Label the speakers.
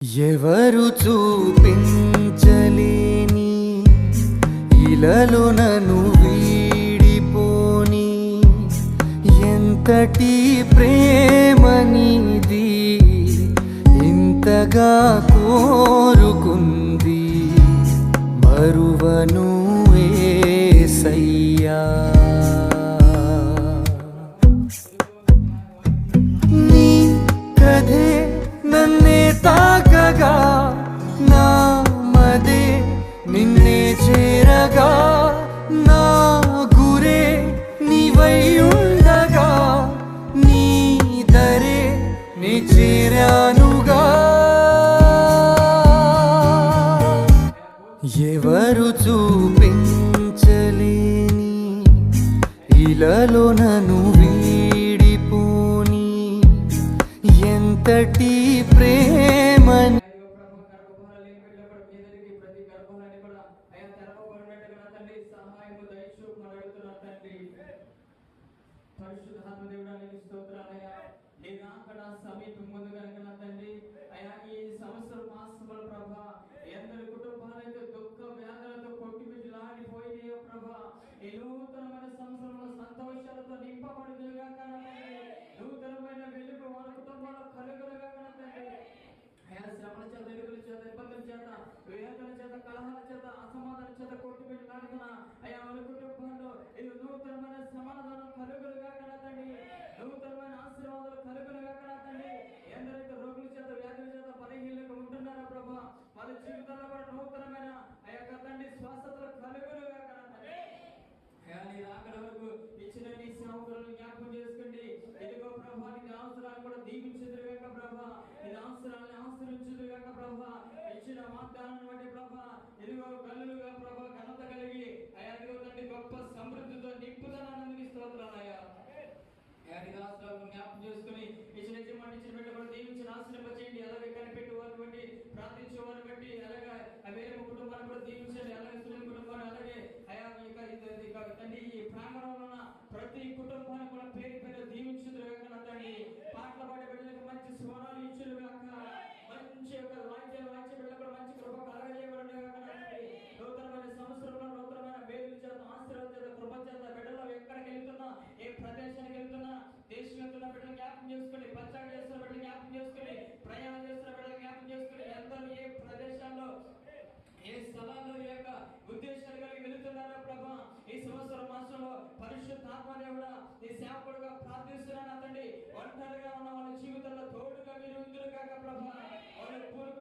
Speaker 1: ఎవరు చూపించలేని ఇలలో నన్ను వీడిపోని ఎంతటి ప్రేమనిది ఇంతగా కోరుకుంది మరువను యేసయ్యా. నీ కథే నన్నే తాకగా నా మదే నిన్నే చేరగా నా గురే నీవై ఉండగా నీ దరే నీ చేరానుగా. ఎవరు చూపించలేని ఇలలో నన్ను వీడిపోని ఎంతటి ప్రేమని
Speaker 2: పరిశుద్ధాత్మ దేవుడానికి స్తోత్రాలయ్యా. నీ రాకడ సమీపం ముందుగా తండ్రి అయ్యా, ఈ సంవత్సరం మాసముల ప్రభా ఎందరి కుటుంబాలైతే దుఃఖ వ్యాధులతో కొట్టిమిట్లాడిపోయినాయో ప్రభా, ఈ నూతనమైన సంవత్సరంలో సంతోషాలతో నింపబడుదుగా తండ్రి. నూతనమైన వెలుగు వాళ్ళ కుటుంబాల్లో కలుగులుగా తండ్రి. అయ్యా, శ్రమల చేత, ఎలుగుల చేత, ఇబ్బందుల చేత, వేదన చేత, కలహాల చేత, అసమాధానం చేత కొట్టిమిట్లాడుతున్న అయ్యా వాళ్ళ కుటుంబాల్లో ఈ నూతనమైన సమాధానం కలుగులుగా తండ్రి. నూతనమైన ఆశీర్వాదాలు కలుగులుగా తండ్రి. ఎందరైతే రోగుల చేత, వ్యాధుల చేత బలహీనంగా ఉంటున్నారో ప్రభా, వాళ్ళ జీవితాల్లో కూడా నూతనమైన అయ్యా తండ్రి స్వస్థతలు కలుగులుగా తండ్రి. అయ్యా, నీ రాకడ వరకు ఇచ్చిన నీ సేవకులను జ్ఞాపకం చేసుకోండి. ఇదిగో ప్రభా, నీ అవసరాలు కూడా దీవించుదురుగాక ప్రభా, నీ అవసరాలను ఆశ్రయించుదురుగాక ప్రభా, ఇచ్చిన వాగ్దానాన్ని బట్టి ప్రభా ఇదిగో గల్లులుగా